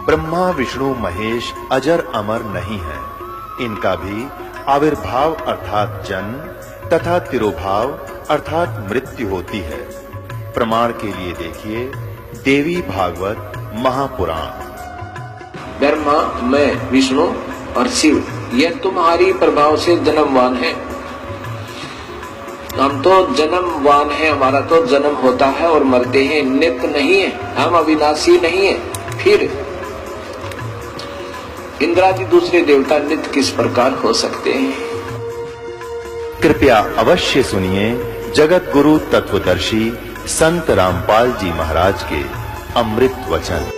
ब्रह्मा विष्णु महेश अजर अमर नहीं है। इनका भी आविर्भाव अर्थात जन्म तथा तिरोभाव अर्थात मृत्यु होती है। प्रमाण के लिए देखिए देवी भागवत महापुराण। ब्रह्मा, मैं, विष्णु और शिव ये तुम्हारी प्रभाव से जन्मवान है। हम तो जन्मवान है, हमारा तो जन्म होता है और मरते हैं, नित्य नहीं है, हम अविनाशी नहीं है। फिर इंद्रादि दूसरे देवता नित्य किस प्रकार हो सकते हैं? कृपया अवश्य सुनिए जगत गुरु तत्वदर्शी संत रामपाल जी महाराज के अमृत वचन।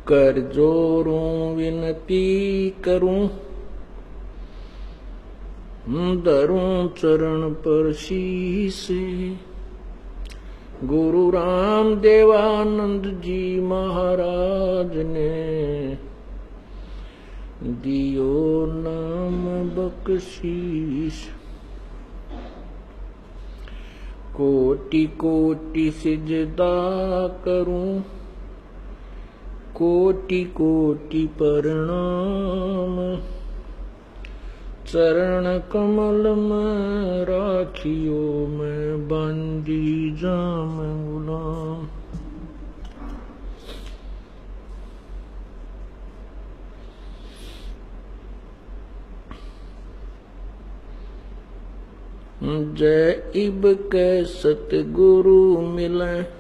कर जोरूं विनती करूं, धरूं चरण पर शीस। गुरु राम देवानंद जी महाराज ने दियो नाम बख्शीश। कोटि कोटि सिजदा करूं, कोटि कोटि प्रणाम। चरण कमल में राखियो मैं बंदी जाम गुलाम। जय इब के सतगुरु मिले,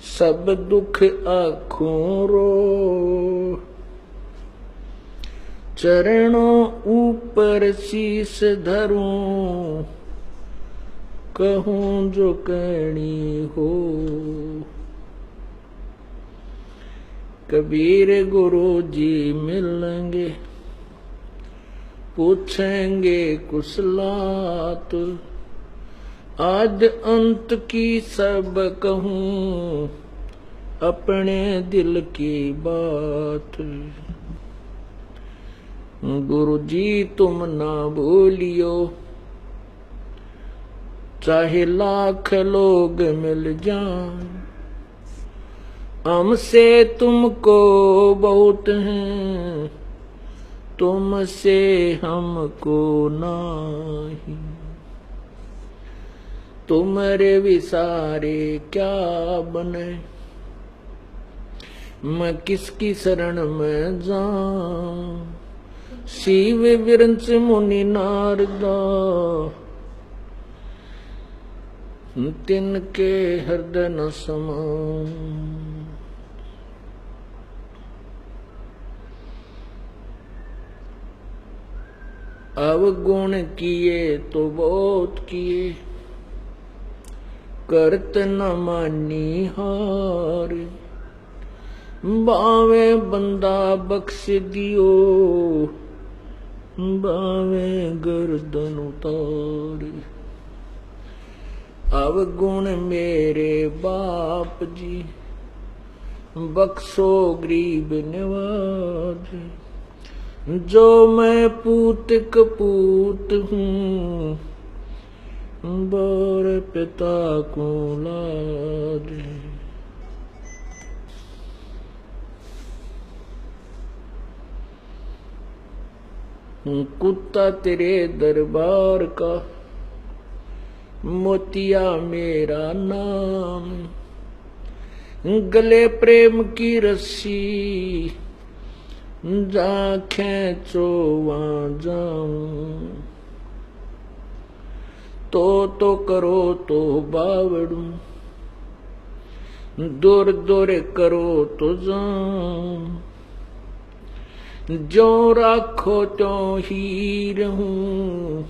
सब दुख आँखों रो। चरणों ऊपर शीस धरूं, कहूं जो कहनी हो। कबीर गुरु जी मिलेंगे, पूछेंगे कुशलात। आद अंत की सब कहूं, अपने दिल की बात। गुरु जी तुम ना भूलियो, चाहे लाख लोग मिल जाएं। हमसे तुमको बहुत हैं, तुमसे हमको नहीं। तुम्हारे विसारे क्या बने, मैं किसकी शरण में जाऊं। शिव विरंच मुनि नारदा, तिनके हृदय न समाऊं। अवगुण किए तो बहुत किए, करत न मानी हार। बावे बंदा बख्श दियो, बावे गर्दन उतार। अवगुण मेरे बाप जी, बख्शो गरीब नवाज। जो मैं पूत कपूत हूँ, बर पिता को लाज। कुत्ता तेरे दरबार का, मोतिया मेरा नाम। गले प्रेम की रस्सी, जाखें चोवा जाऊं, तो करो तो बावड़ू, दूर दूर करो तो जाऊं, जो राखो त्यों ही रहूं,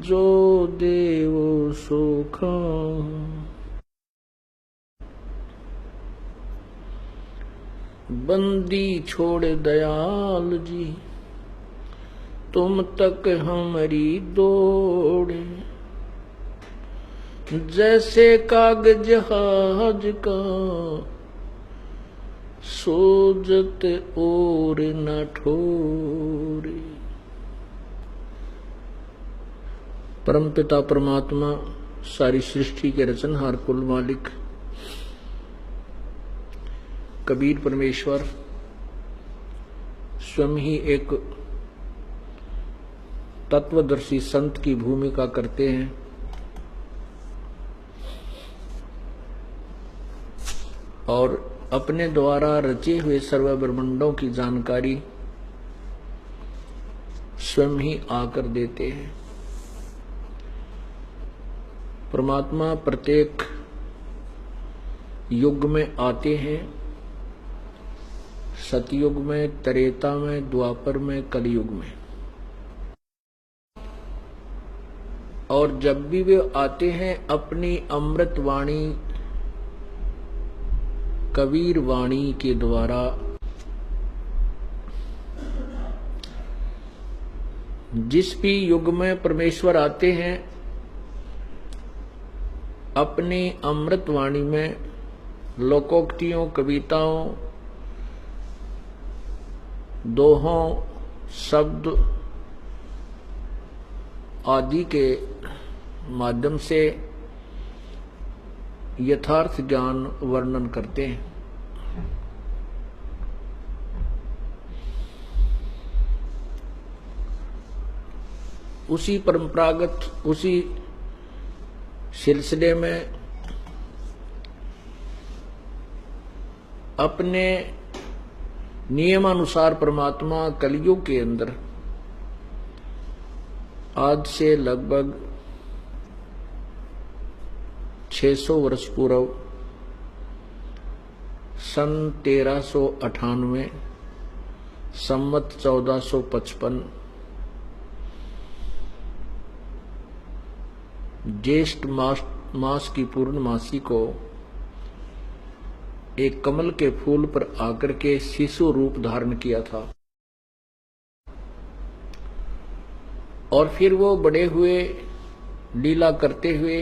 जो देवो सो खाऊं। बंदी छोड़ दयाल जी, तुम तक हमारी दौड़, जैसे कागज जहाज का सोजत और न ठोरे। परमपिता परमात्मा सारी सृष्टि के रचनहार कुल मालिक कबीर परमेश्वर स्वयं ही एक तत्वदर्शी संत की भूमिका करते हैं और अपने द्वारा रचे हुए सर्व ब्रह्मांडों की जानकारी स्वयं ही आकर देते हैं। परमात्मा प्रत्येक युग में आते हैं, सतयुग में, त्रेता में, द्वापर में, कलयुग में, और जब भी वे आते हैं अपनी अमृत वाणी कबीर वाणी के द्वारा जिस भी युग में परमेश्वर आते हैं अपनी अमृत वाणी में लोकोक्तियों, कविताओं, दोहों, शब्द आदि के माध्यम से यथार्थ ज्ञान वर्णन करते हैं। उसी परंपरागत, उसी सिलसिले में अपने नियमानुसार परमात्मा कलयुग के अंदर आज से लगभग 600 वर्ष पूर्व सन 1398 संवत 1455 ज्येष्ठ मास की पूर्णमासी को एक कमल के फूल पर आकर के शिशु रूप धारण किया था और फिर वो बड़े हुए, लीला करते हुए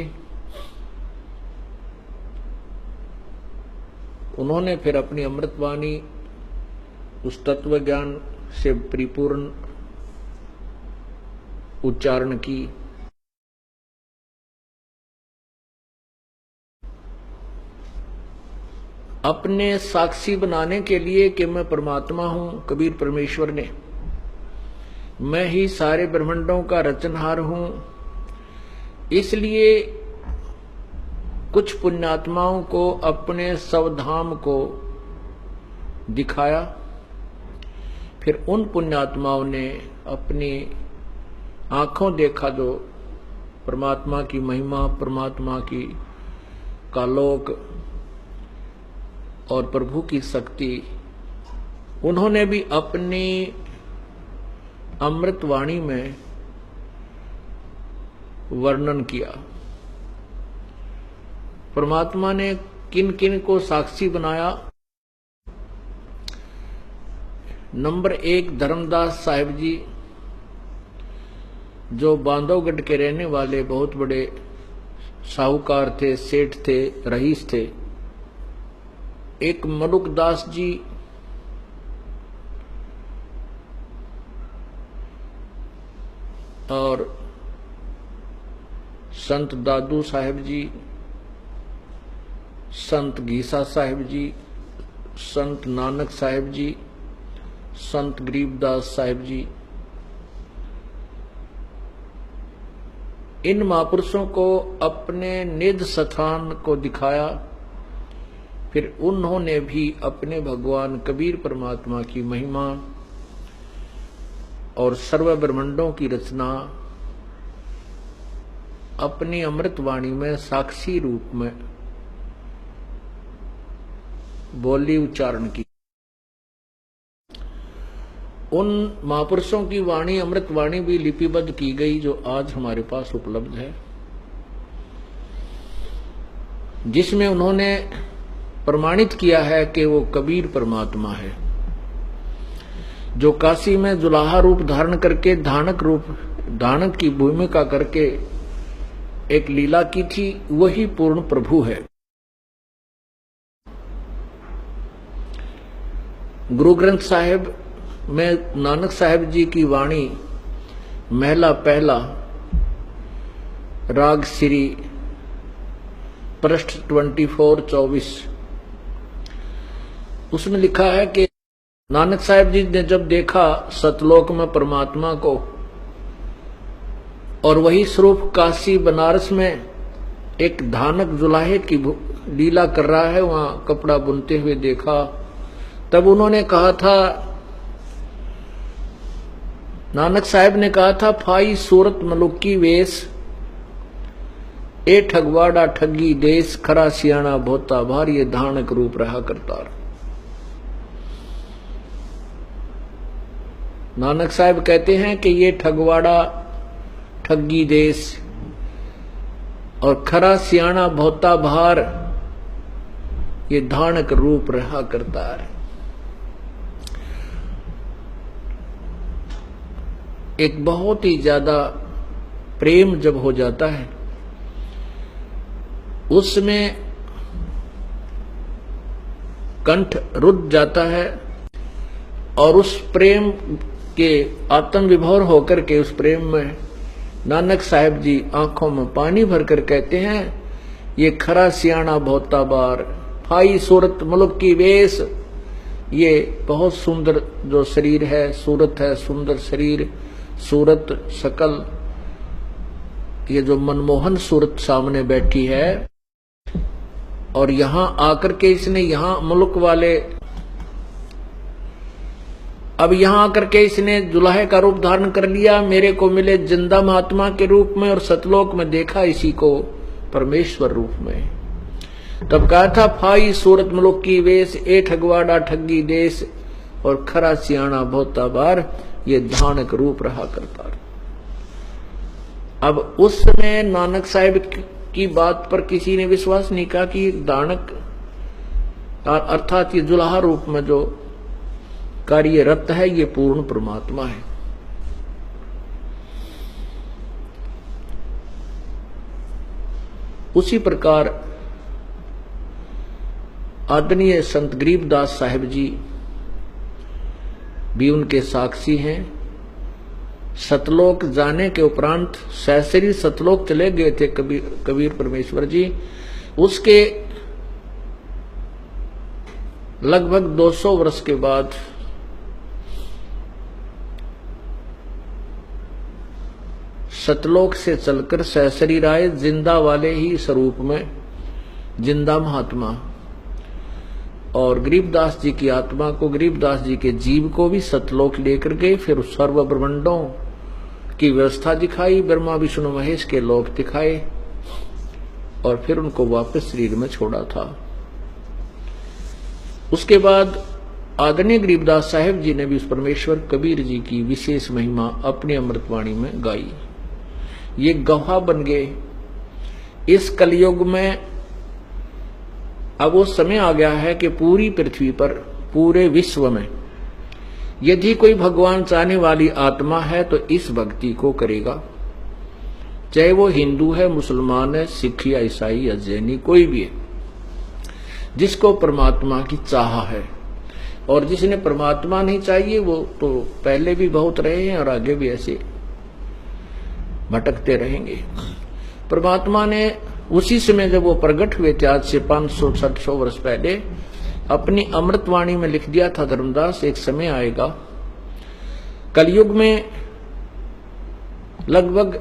उन्होंने फिर अपनी अमृतवाणी उस तत्व ज्ञान से परिपूर्ण उच्चारण की। अपने साक्षी बनाने के लिए कि मैं परमात्मा हूं, कबीर परमेश्वर ने, मैं ही सारे ब्रह्मांडों का रचनहार हूं, इसलिए कुछ पुण्यात्माओं को अपने स्वधाम को दिखाया। फिर उन पुण्यात्माओं ने अपनी आंखों देखा जो परमात्मा की महिमा, परमात्मा की का लोक और प्रभु की शक्ति, उन्होंने भी अपनी अमृतवाणी में वर्णन किया। परमात्मा ने किन किन को साक्षी बनाया। नंबर 1 धर्मदास साहिब जी, जो बांधवगढ़ के रहने वाले बहुत बड़े साहूकार थे, सेठ थे, रईस थे। एक मनुकदास जी, और संत दादू साहिब जी, संत गीसा साहिब जी, संत नानक साहिब जी, संत गरीबदास साहिब जी, इन महापुरुषों को अपने निज स्थान को दिखाया। फिर उन्होंने भी अपने भगवान कबीर परमात्मा की महिमा और सर्व ब्रह्मांडों की रचना अपनी अमृत वाणी में साक्षी रूप में बोली, उच्चारण की। उन महापुरुषों की वाणी, अमृत वाणी भी लिपिबद्ध की गई जो आज हमारे पास उपलब्ध है, जिसमें उन्होंने प्रमाणित किया है कि वो कबीर परमात्मा है, जो काशी में जुलाहा रूप धारण करके धानक की भूमिका करके एक लीला की थी, वही पूर्ण प्रभु है। गुरु ग्रंथ साहिब में नानक साहिब जी की वाणी महला पहला, राग श्री, पृष्ठ 24-24, उसमें लिखा है कि नानक साहिब जी ने जब देखा सतलोक में परमात्मा को और वही स्वरूप काशी बनारस में एक धानक जुलाहे की लीला कर रहा है, वहां कपड़ा बुनते हुए देखा, तब उन्होंने कहा था, नानक साहिब ने कहा था, फाई सूरत मलुकी वेश, ए ठगवाड़ा ठगी देश, खरा सियाणा भोता भार, ये धानक रूप रहा करतार। नानक साहिब कहते हैं कि ये ठगवाड़ा ठगी देश और खरा सियाणा भोता भार, ये धानक रूप रहा करतार। एक बहुत ही ज्यादा प्रेम जब हो जाता है, उसमें कंठ रुद्ध जाता है और उस प्रेम के आत्म विभोर होकर के उस प्रेम में नानक साहिब जी आंखों में पानी भरकर कहते हैं, ये खरा सियाणा भोता बार, फाई सूरत मुल्क की वेश, ये बहुत सुंदर जो शरीर है, सूरत है, सुंदर शरीर, सूरत शकल, ये जो मनमोहन सूरत सामने बैठी है, और यहां आकर के इसने यहां मुल्क वाले, अब यहां आकर के इसने जुलाहे का रूप धारण कर लिया, मेरे को मिले जिंदा महात्मा के रूप में, और सतलोक में देखा इसी को परमेश्वर रूप में। तब कहा था, फाई सूरत मुल्क की वेश, ए ठगवाड़ा ठगी देश, और खरा सियाणा भोता बार, ये धानक रूप रहा करता। अब उस समय नानक साहिब की बात पर किसी ने विश्वास नहीं किया कि धानक अर्थात ये जुलाहा रूप में जो कार्यरत है, ये पूर्ण परमात्मा है। उसी प्रकार आदरणीय संत गरीबदास साहिब जी भी उनके साक्षी हैं। सतलोक जाने के उपरांत सहसरी सतलोक चले गए थे कबीर परमेश्वर जी, उसके लगभग 200 वर्ष के बाद सतलोक से चलकर सहसरी राय जिंदा वाले ही स्वरूप में, जिंदा महात्मा, और गरीबदास जी की आत्मा को, गरीबदास जी के जीव को भी सतलोक लेकर गए। फिर सर्व ब्रह्मांडों की व्यवस्था दिखाई, ब्रह्मा विष्णु महेश के लोक दिखाए, और फिर उनको वापस शरीर में छोड़ा था। उसके बाद आदरणीय गरीबदास साहिब जी ने भी उस परमेश्वर कबीर जी की विशेष महिमा अपनी अमृतवाणी में गाई। ये गवाह बन गए। इस कलयुग में अब वो समय आ गया है कि पूरी पृथ्वी पर, पूरे विश्व में यदि कोई भगवान चाहने वाली आत्मा है तो इस भक्ति को करेगा, चाहे वो हिंदू है, मुसलमान है, सिख या ईसाई या जैनी, कोई भी है, जिसको परमात्मा की चाह है। और जिसने परमात्मा नहीं चाहिए वो तो पहले भी बहुत रहे हैं और आगे भी ऐसे भटकते रहेंगे। परमात्मा ने उसी समय जब वो प्रकट हुए थे, आज से 500-600 वर्ष पहले, अपनी अमृतवाणी में लिख दिया था धर्मदास, एक समय आएगा कलयुग में लगभग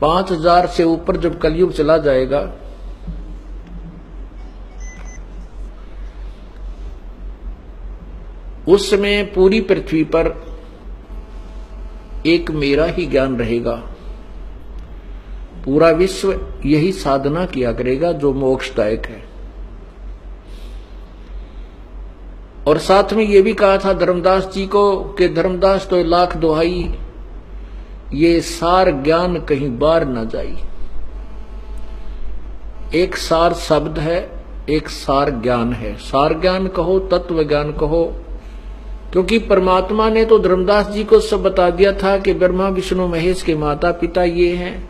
5000 से ऊपर जब कलयुग चला जाएगा उस समय पूरी पृथ्वी पर एक मेरा ही ज्ञान रहेगा। पूरा विश्व यही साधना किया करेगा जो मोक्षदायक है। और साथ में ये भी कहा था धर्मदास जी को कि धर्मदास तो लाख दुहाई, ये सार ज्ञान कहीं बार न जाई। एक सार शब्द है, एक सार ज्ञान है। सार ज्ञान कहो, तत्व ज्ञान कहो, क्योंकि परमात्मा ने तो धर्मदास जी को सब बता दिया था कि ब्रह्मा विष्णु महेश के माता पिता ये हैं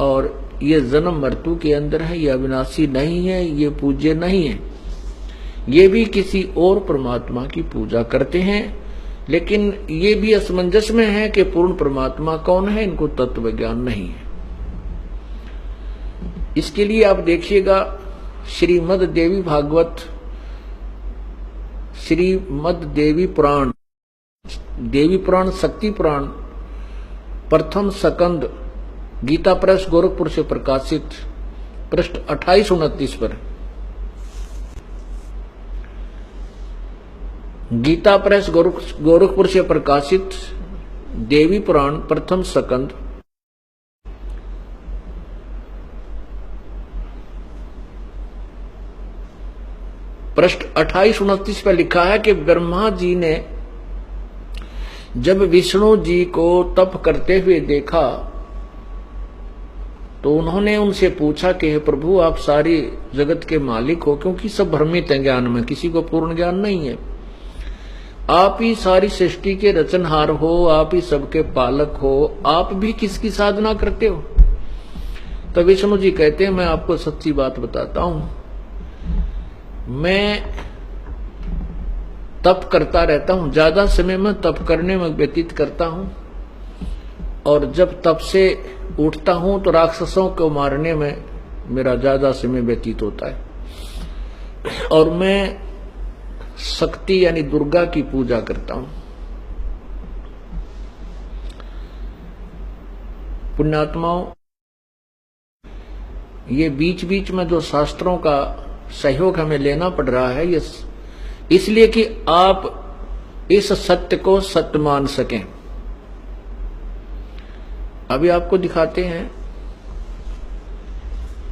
और ये जन्म मृत्यु के अंदर है, ये अविनाशी नहीं है, ये पूज्य नहीं है। ये भी किसी और परमात्मा की पूजा करते हैं, लेकिन ये भी असमंजस में है कि पूर्ण परमात्मा कौन है, इनको तत्व ज्ञान नहीं है। इसके लिए आप देखिएगा श्रीमद देवी भागवत, श्रीमद देवी पुराण, देवी पुराण, शक्ति पुराण, प्रथम स्कंद, गीता प्रेस गोरखपुर से प्रकाशित, पृष्ठ 28-29 पर। गीता प्रेस गोरखपुर से प्रकाशित देवी पुराण प्रथम स्कंद, पृष्ठ 28-29 पर लिखा है कि ब्रह्मा जी ने जब विष्णु जी को तप करते हुए देखा तो उन्होंने उनसे पूछा कि हे प्रभु, आप सारी जगत के मालिक हो, क्योंकि सब भ्रमित हैं ज्ञान में, किसी को पूर्ण ज्ञान नहीं है। आप ही सारी सृष्टि के रचनहार हो, आप ही सबके पालक हो, आप भी किसकी साधना करते हो? तो विष्णु जी कहते हैं, मैं आपको सच्ची बात बताता हूं, मैं तप करता रहता हूं, ज्यादा समय में तप करने में व्यतीत करता हूं, और जब तप से उठता हूं तो राक्षसों को मारने में मेरा ज्यादा समय व्यतीत होता है, और मैं शक्ति यानी दुर्गा की पूजा करता हूं। पुण्यात्माओं, ये बीच बीच में जो शास्त्रों का सहयोग हमें लेना पड़ रहा है, ये इसलिए कि आप इस सत्य को सत्य मान सकें। अभी आपको दिखाते हैं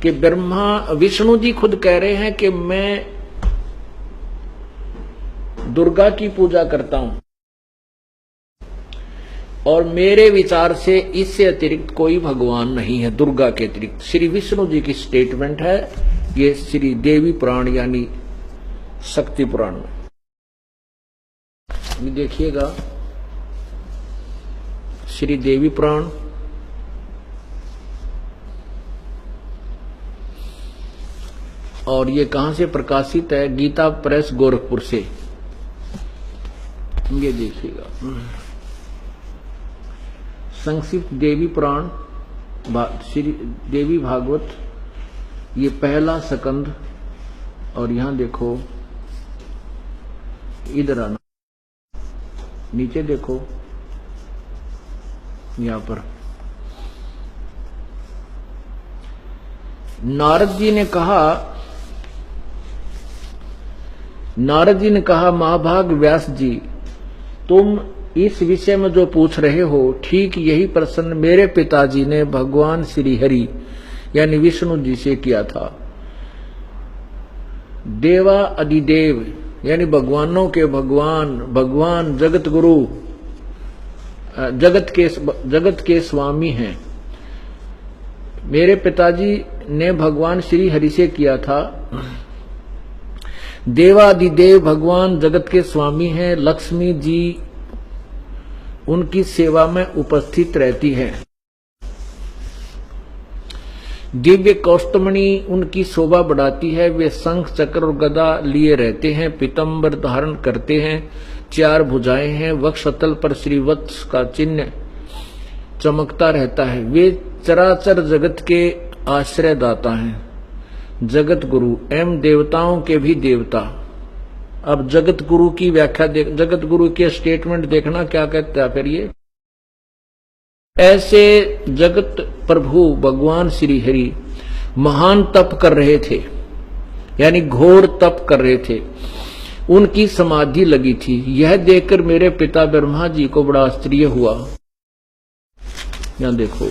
कि ब्रह्मा विष्णु जी खुद कह रहे हैं कि मैं दुर्गा की पूजा करता हूं और मेरे विचार से इससे अतिरिक्त कोई भगवान नहीं है, दुर्गा के अतिरिक्त। श्री विष्णु जी की स्टेटमेंट है ये श्री देवी पुराण यानी शक्ति पुराण में। देखिएगा श्री देवी पुराण और ये कहां से प्रकाशित है? गीता प्रेस गोरखपुर से। ये देखिएगा संक्षिप्त देवी पुराण श्री देवी भागवत, ये पहला स्कंद, और यहां देखो, इधर आना, नीचे देखो, यहां पर नारद जी ने कहा महाभाग व्यास जी, तुम इस विषय में जो पूछ रहे हो, ठीक यही प्रश्न मेरे पिताजी ने भगवान श्री हरि यानी विष्णु जी से किया था। देवा अधिदेव यानी भगवानों के भगवान, भगवान जगत गुरु, जगत के स्वामी हैं। मेरे पिताजी ने भगवान श्री हरि से किया था। देवादिदेव भगवान जगत के स्वामी हैं। लक्ष्मी जी उनकी सेवा में उपस्थित रहती है। दिव्य कौस्तुमणि उनकी शोभा बढ़ाती है। वे शंख चक्र और गदा लिए रहते हैं, पीतांबर धारण करते हैं, 4 भुजाएं हैं, वक्षतल पर श्रीवत्स का चिन्ह चमकता रहता है। वे चराचर जगत के आश्रय दाता हैं, जगत गुरु एवं देवताओं के भी देवता। अब जगत गुरु की व्याख्या जगत गुरु के स्टेटमेंट देखना क्या कहता है फिर ये। ऐसे जगत प्रभु भगवान श्री हरि महान तप कर रहे थे, यानी घोर तप कर रहे थे। उनकी समाधि लगी थी। यह देखकर मेरे पिता ब्रह्मा जी को बड़ा आश्चर्य हुआ। यहां देखो,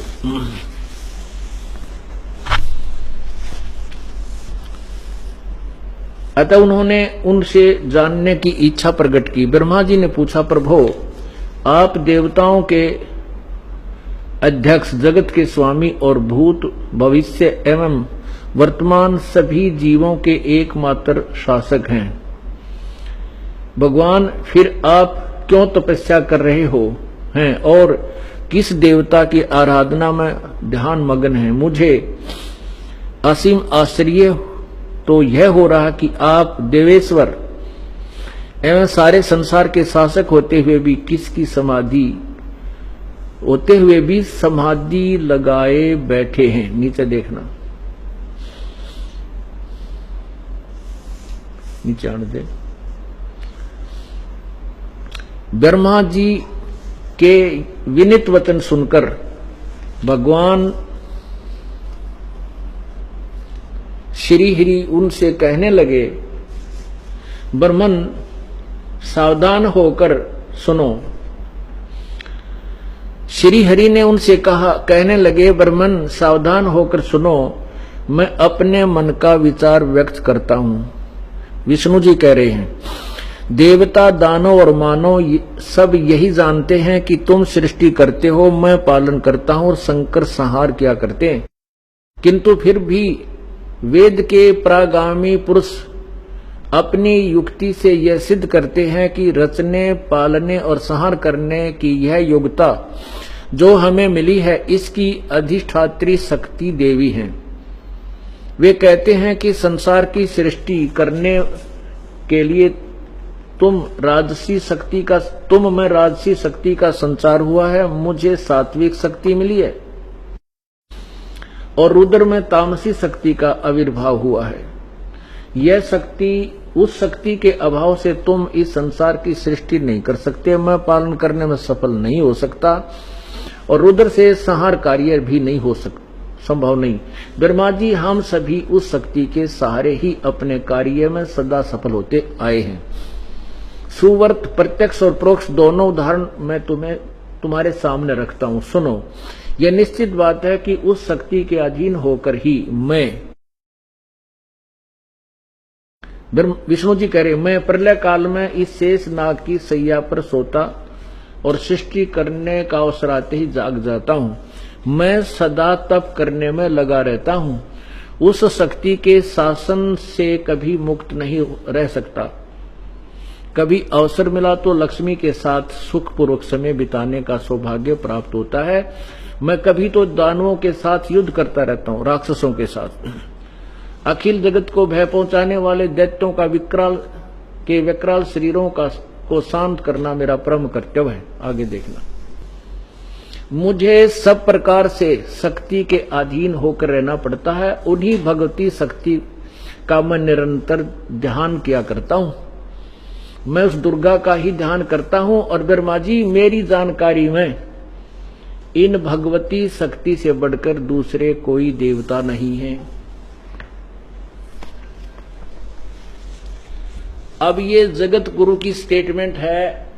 अतः उन्होंने उनसे जानने की इच्छा प्रकट की। ब्रह्मा जी ने पूछा, प्रभो, आप देवताओं के अध्यक्ष, जगत के स्वामी और भूत भविष्य एवं वर्तमान सभी जीवों के एकमात्र शासक हैं। भगवान, फिर आप क्यों तपस्या कर रहे हो हैं और किस देवता की आराधना में ध्यान मग्न हैं? मुझे असीम आश्चर्य तो यह हो रहा कि आप देवेश्वर एवं सारे संसार के शासक होते हुए भी समाधि लगाए बैठे हैं। नीचे देखना, नीचे आने दे। ब्रह्मा जी के विनीत वचन सुनकर भगवान श्री हरि उनसे कहने लगे, ब्रह्मन, सावधान होकर सुनो। श्री हरि ने उनसे कहने लगे, ब्रह्मन, सावधान होकर सुनो, मैं अपने मन का विचार व्यक्त करता हूं। विष्णु जी कह रहे हैं, देवता, दानव और मानव सब यही जानते हैं कि तुम सृष्टि करते हो, मैं पालन करता हूं और शंकर संहार किया करते हैं। किंतु फिर भी वेद के प्रागामी पुरुष अपनी युक्ति से यह सिद्ध करते हैं कि रचने, पालने और संहार करने की यह योग्यता जो हमें मिली है, इसकी अधिष्ठात्री शक्ति देवी है। वे कहते हैं कि संसार की सृष्टि करने के लिए तुम में राजसी शक्ति का संचार हुआ है, मुझे सात्विक शक्ति मिली है और रुद्र में तामसी शक्ति का आविर्भाव हुआ है। यह शक्ति, उस शक्ति के अभाव से तुम इस संसार की सृष्टि नहीं कर सकते, मैं पालन करने में सफल नहीं हो सकता और रुद्र से संहार कार्य भी नहीं हो संभव नहीं। ब्रह्मा जी, हम सभी उस शक्ति के सहारे ही अपने कार्य में सदा सफल होते आए हैं। सुवर्त, प्रत्यक्ष और परोक्ष दोनों उदाहरण मैं तुम्हारे सामने रखता हूं, सुनो। यह निश्चित बात है कि उस शक्ति के अधीन होकर ही विष्णु जी कह रहे, मैं प्रलय काल में इस शेष नाग की सैया पर सोता और सृष्टि करने का अवसर आते ही जाग जाता हूं। मैं सदा तप करने में लगा रहता हूं, उस शक्ति के शासन से कभी मुक्त नहीं रह सकता। कभी अवसर मिला तो लक्ष्मी के साथ सुखपूर्वक समय बिताने का सौभाग्य प्राप्त होता है। मैं कभी तो दानवों के साथ युद्ध करता रहता हूं, राक्षसों के साथ। अखिल जगत को भय पहुंचाने वाले दैत्यों का विकराल शरीरों को शांत करना मेरा परम कर्तव्य है। आगे देखना, मुझे सब प्रकार से शक्ति के अधीन होकर रहना पड़ता है। उन्हीं भगवती शक्ति का मैं निरंतर ध्यान किया करता हूं। मैं उस दुर्गा का ही ध्यान करता हूं और ब्रह्मा जी, मेरी जानकारी में इन भगवती शक्ति से बढ़कर दूसरे कोई देवता नहीं है। अब ये जगत गुरु की स्टेटमेंट है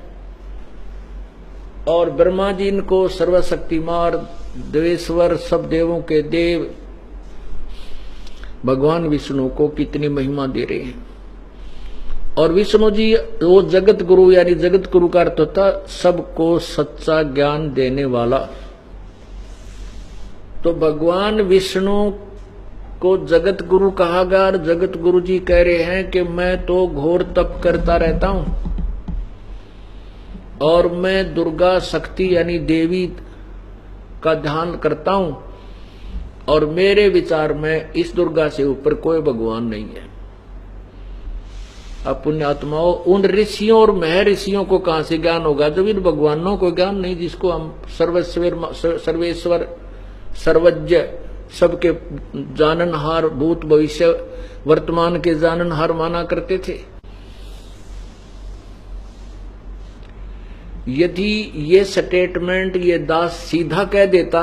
और ब्रह्मा जी इनको सर्वशक्तिमान, देवेश्वर, सब देवों के देव भगवान विष्णु को कितनी महिमा दे रहे हैं। और विष्णु जी वो जगत गुरु, यानी जगत गुरु का अर्थ होता सबको सच्चा ज्ञान देने वाला। तो भगवान विष्णु को जगत गुरु कहा गया और जगत गुरु जी कह रहे हैं कि मैं तो घोर तप करता रहता हूं और मैं दुर्गा शक्ति यानी देवी का ध्यान करता हूं और मेरे विचार में इस दुर्गा से ऊपर कोई भगवान नहीं है। अब पुण्यात्माओं, उन ऋषियों और महर्षियों को कहां से ज्ञान होगा जब इन भगवानों को ज्ञान नहीं, जिसको हम सर्वेश्वर, सर्वज्ञ, सबके जाननहार, भूत भविष्य वर्तमान के जाननहार माना करते थे। यदि ये स्टेटमेंट ये दास सीधा कह देता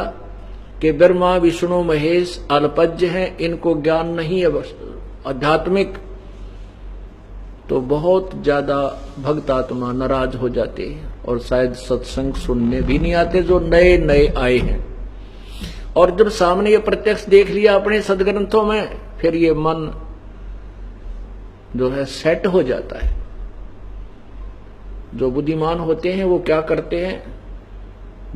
कि ब्रह्मा विष्णु महेश अल्पज्ञ हैं, इनको ज्ञान नहीं है आध्यात्मिक, तो बहुत ज्यादा भक्त आत्मा नाराज हो जाते हैं और शायद सत्संग सुनने भी नहीं आते जो नए नए आए हैं। और जब सामने ये प्रत्यक्ष देख लिया अपने सदग्रंथों में, फिर ये मन जो है सेट हो जाता है। जो बुद्धिमान होते हैं वो क्या करते हैं,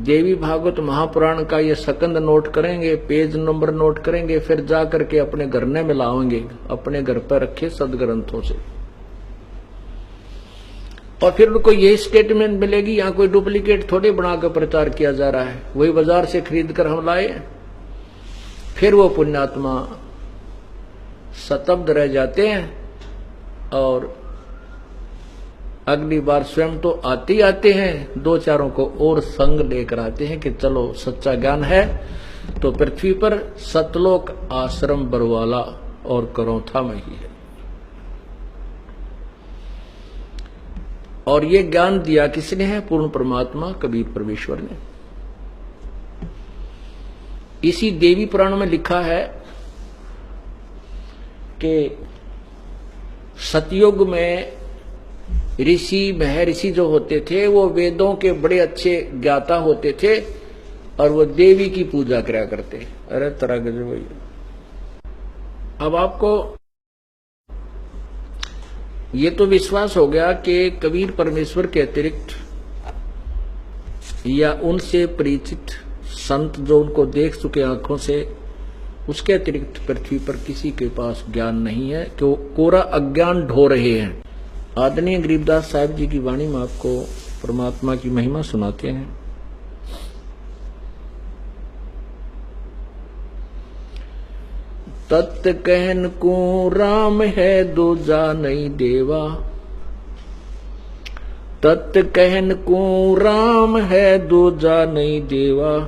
देवी भागवत महापुराण का ये सकंद नोट करेंगे, पेज नंबर नोट करेंगे, फिर जा करके अपने घर में मिलाएंगे, अपने घर पर रखे सदग्रंथों से। और फिर उनको यही स्टेटमेंट मिलेगी, यहाँ कोई डुप्लीकेट थोड़े बनाकर प्रचार किया जा रहा है, वही बाजार से खरीद कर हम लाए। फिर वो पुण्यात्मा स्तब्ध रह जाते हैं और अगली बार स्वयं तो आते ही आते हैं, दो चारों को और संग लेकर आते हैं कि चलो सच्चा ज्ञान है तो पृथ्वी पर सतलोक आश्रम बरवाला और करौथा में ही है। और ये ज्ञान दिया किसने है? पूर्ण परमात्मा कबीर परमेश्वर ने। इसी देवी पुराण में लिखा है कि सतयुग में ऋषि महर्षि जो होते थे वो वेदों के बड़े अच्छे ज्ञाता होते थे और वो देवी की पूजा करा करते। अरे तरह गजब भैया। अब आपको ये तो विश्वास हो गया कि कबीर परमेश्वर के अतिरिक्त या उनसे परिचित संत जो उनको देख चुके आंखों से, उसके अतिरिक्त पृथ्वी पर किसी के पास ज्ञान नहीं है, कि वो कोरा अज्ञान ढो रहे हैं। आदरणीय गरीबदास साहब जी की वाणी में आपको परमात्मा की महिमा सुनाते हैं। तत् कहन को राम है दूजा नहीं देवा, तत् कहन को राम है दूजा नहीं देवा।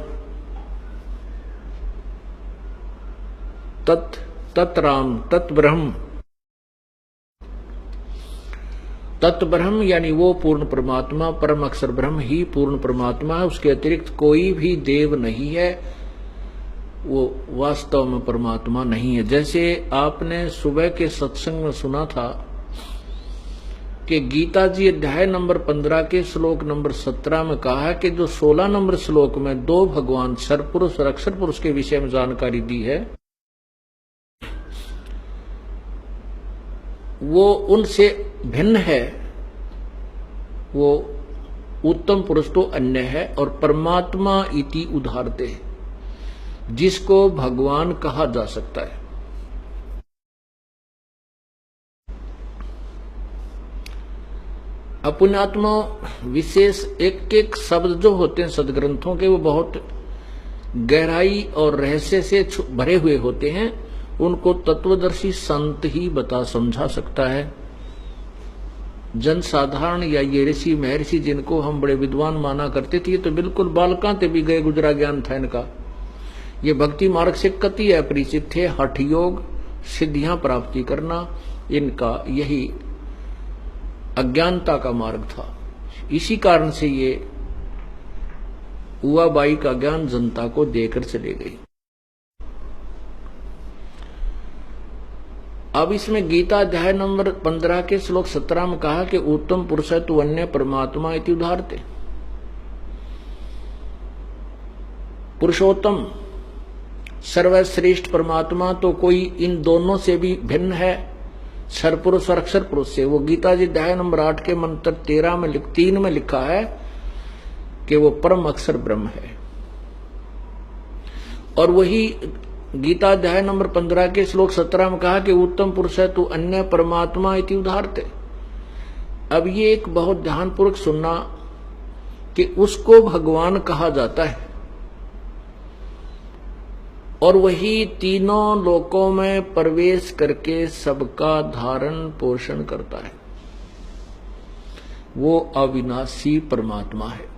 तत् तत् राम तत् ब्रह्म, तत् ब्रह्म यानी वो पूर्ण परमात्मा, परम अक्षर ब्रह्म ही पूर्ण परमात्मा है, उसके अतिरिक्त कोई भी देव नहीं है, वो वास्तव में परमात्मा नहीं है। जैसे आपने सुबह के सत्संग में सुना था कि गीता जी अध्याय नंबर 15 के श्लोक नंबर 17 में कहा है कि जो 16 नंबर श्लोक में दो भगवान सरपुरुष और अक्षर पुरुष के विषय में जानकारी दी है, वो उनसे भिन्न है, वो उत्तम पुरुष तो अन्य है और परमात्मा इति उदाहरते है, जिसको भगवान कहा जा सकता है। अपुण्यात्मा विशेष एक एक शब्द जो होते हैं सदग्रंथों के, वो बहुत गहराई और रहस्य से भरे हुए होते हैं। उनको तत्वदर्शी संत ही बता समझा सकता है। जन साधारण या ये ऋषि महर्षि जिनको हम बड़े विद्वान माना करते थे, तो बिल्कुल बालकांते भी गए गुजरा ज्ञान था इनका। ये भक्ति मार्ग से कति अपरिचित थे। हठ योग, सिद्धियां प्राप्ति करना, इनका यही अज्ञानता का मार्ग था। इसी कारण से ये उवाबाई का ज्ञान जनता को देकर चले गई। अब इसमें गीता अध्याय नंबर 15 के श्लोक 17 में कहा कि उत्तम पुरुष है तो अन्य परमात्मा इति उदाहरते। पुरुषोत्तम सर्वश्रेष्ठ परमात्मा तो कोई इन दोनों से भी भिन्न है, सरपुरुष और अक्षर पुरुष से। वो गीता जी अध्याय नंबर 8 के मंत्र 3 में लिखा है कि वो परम अक्षर ब्रह्म है। और वही गीता अध्याय नंबर 15 के श्लोक 17 में कहा कि उत्तम पुरुष है तो अन्य परमात्मा इति उदाहरते। अब ये एक बहुत ध्यानपूर्वक सुनना कि उसको भगवान कहा जाता है और वही तीनों लोकों में प्रवेश करके सबका धारण पोषण करता है। वो अविनाशी परमात्मा है।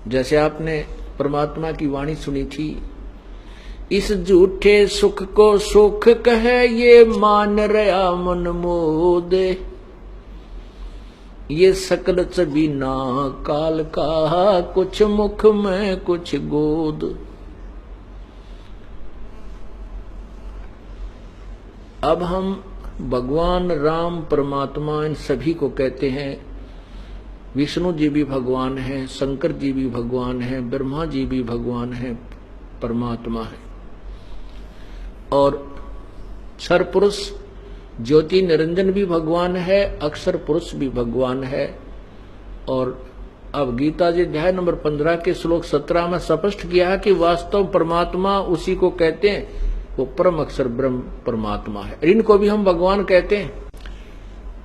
जैसे आपने परमात्मा की वाणी सुनी थी, इस झूठे सुख को सुख कहे ये मान रहा मन मोद, ये सकल चबीना काल का कुछ मुख में कुछ गोद। अब हम भगवान राम परमात्मा इन सभी को कहते हैं। विष्णु जी भी भगवान है, शंकर जी भी भगवान है, ब्रह्मा जी भी भगवान है, परमात्मा है। और क्षर पुरुष ज्योति निरंजन भी भगवान है, अक्षर पुरुष भी भगवान है। और अब गीता जी अध्याय नंबर 15 के श्लोक 17 में स्पष्ट किया है कि वास्तव परमात्मा उसी को कहते हैं, वो परम अक्षर ब्रह्म परमात्मा है। इनको भी हम भगवान कहते हैं।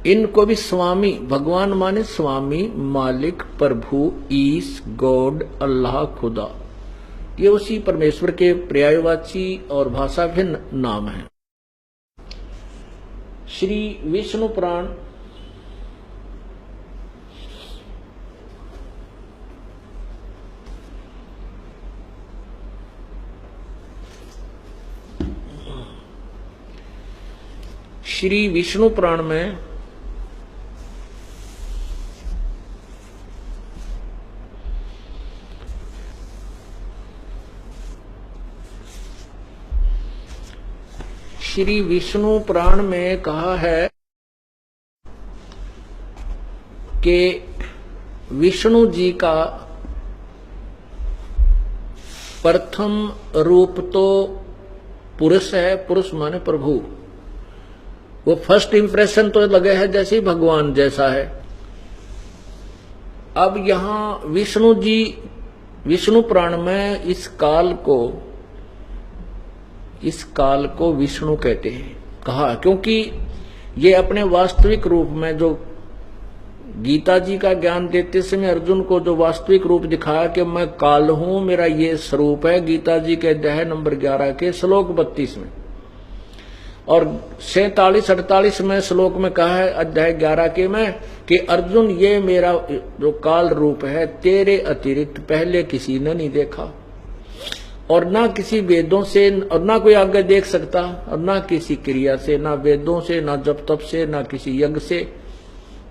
इनको भी स्वामी, भगवान माने स्वामी, मालिक, प्रभु, ईश, गॉड, अल्लाह, खुदा, ये उसी परमेश्वर के पर्यायवाची और भाषा भिन्न नाम हैं। श्री विष्णु पुराण श्री विष्णु पुराण में श्री विष्णु पुराण में कहा है कि विष्णु जी का प्रथम रूप तो पुरुष है, पुरुष माने प्रभु। वो फर्स्ट इंप्रेशन तो लगे है जैसे ही भगवान जैसा है। अब यहां विष्णु जी, विष्णु पुराण में इस काल को विष्णु कहते हैं, कहा, क्योंकि ये अपने वास्तविक रूप में जो गीता जी का ज्ञान देते समय अर्जुन को जो वास्तविक रूप दिखाया कि मैं काल हूं, मेरा ये स्वरूप है, गीता जी के अध्याय नंबर 11 के श्लोक 32 में। और 47-48 में श्लोक में कहा है अध्याय 11 के में कि अर्जुन ये मेरा जो काल रूप है तेरे अतिरिक्त पहले किसी ने नहीं देखा, और ना किसी वेदों से, और ना कोई आगे देख सकता, और ना किसी क्रिया से, ना वेदों से, ना जप तप से, ना किसी यज्ञ से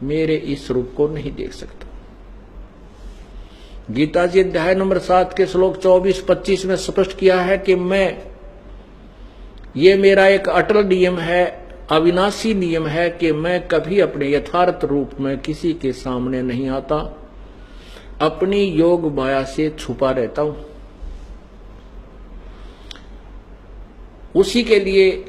मेरे इस रूप को नहीं देख सकता। गीता जी अध्याय नंबर 7 के श्लोक 24-25 में स्पष्ट किया है कि ये मेरा एक अटल नियम है, अविनाशी नियम है कि मैं कभी अपने यथार्थ रूप में किसी के सामने नहीं आता, अपनी योग माया से छुपा रहता हूं। उसी के लिए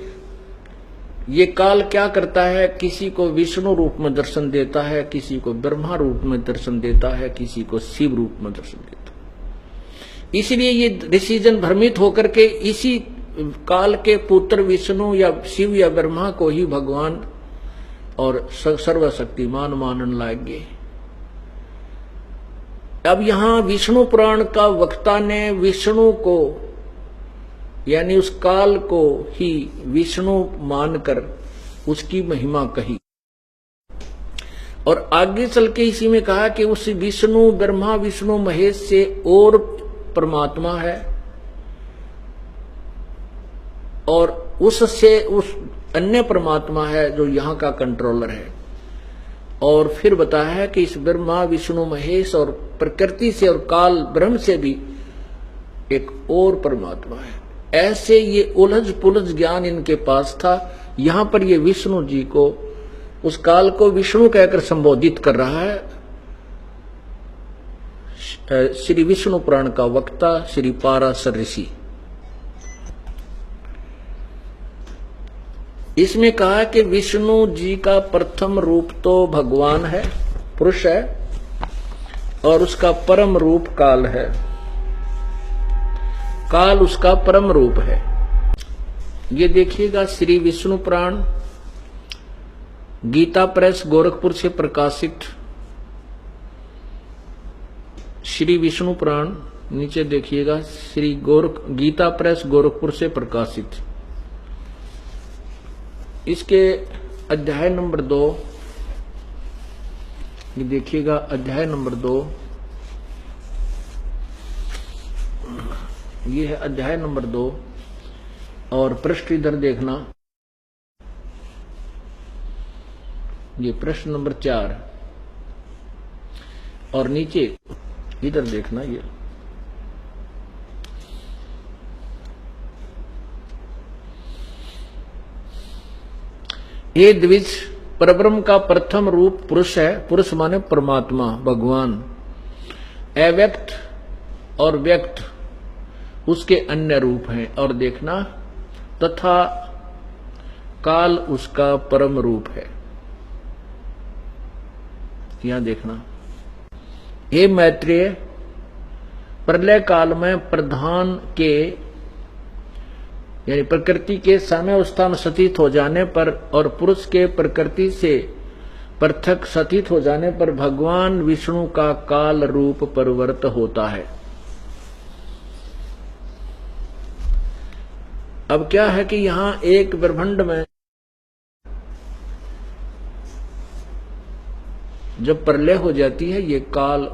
ये काल क्या करता है, किसी को विष्णु रूप में दर्शन देता है, किसी को ब्रह्मा रूप में दर्शन देता है, किसी को शिव रूप में दर्शन देता है। इसलिए ये डिसीजन भ्रमित होकर के इसी काल के पुत्र विष्णु या शिव या ब्रह्मा को ही भगवान और सर्वशक्तिमान मानने लगे। अब यहां विष्णु पुराण का वक्ता ने विष्णु को यानी उस काल को ही विष्णु मानकर उसकी महिमा कही, और आगे चल के इसी में कहा कि उस विष्णु, ब्रह्मा, विष्णु, महेश से और परमात्मा है, और उससे उस अन्य परमात्मा है जो यहाँ का कंट्रोलर है। और फिर बताया है कि इस ब्रह्मा, विष्णु, महेश और प्रकृति से और काल ब्रह्म से भी एक और परमात्मा है। ऐसे ये उलझ पुलझ ज्ञान इनके पास था। यहां पर ये विष्णु जी को, उस काल को विष्णु कहकर संबोधित कर रहा है श्री विष्णु पुराण का वक्ता श्री पाराशर ऋषि। इसमें कहा कि विष्णु जी का प्रथम रूप तो भगवान है, पुरुष है, और उसका परम रूप काल है। काल उसका परम रूप है। ये देखिएगा श्री विष्णु पुराण गीता प्रेस गोरखपुर से प्रकाशित, श्री विष्णु पुराण नीचे देखिएगा श्री गीता प्रेस गोरखपुर से प्रकाशित। इसके अध्याय नंबर 2, ये देखिएगा अध्याय नंबर 2, ये है अध्याय नंबर 2 और पृष्ठ इधर देखना, ये प्रश्न नंबर 4 और नीचे इधर देखना, ये द्विज परब्रह्म का प्रथम रूप पुरुष है। पुरुष माने परमात्मा भगवान। अव्यक्त और व्यक्त उसके अन्य रूप हैं। और देखना तथा काल उसका परम रूप है। यहां देखना, हे मैत्रेय, प्रलय काल में प्रधान के यानी प्रकृति के साम्यावस्था में सतीत हो जाने पर और पुरुष के प्रकृति से पृथक सतीत हो जाने पर भगवान विष्णु का काल रूप परिवर्त होता है। अब क्या है कि यहां एक ब्रह्मांड में जब प्रलय हो जाती है, ये काल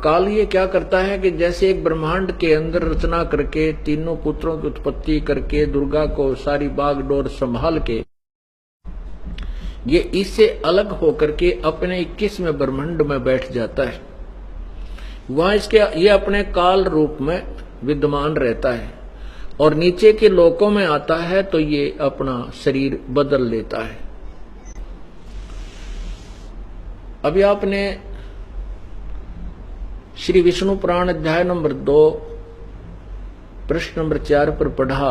काल ये क्या करता है कि जैसे एक ब्रह्मांड के अंदर रचना करके तीनों पुत्रों की उत्पत्ति करके दुर्गा को सारी बागडोर संभाल के ये इससे अलग होकर के अपने 21वें ब्रह्मांड में बैठ जाता है। वहां इसके ये अपने काल रूप में विद्यमान रहता है और नीचे के लोकों में आता है तो ये अपना शरीर बदल लेता है। अभी आपने श्री विष्णु पुराण अध्याय नंबर 2 प्रश्न नंबर 4 पर पढ़ा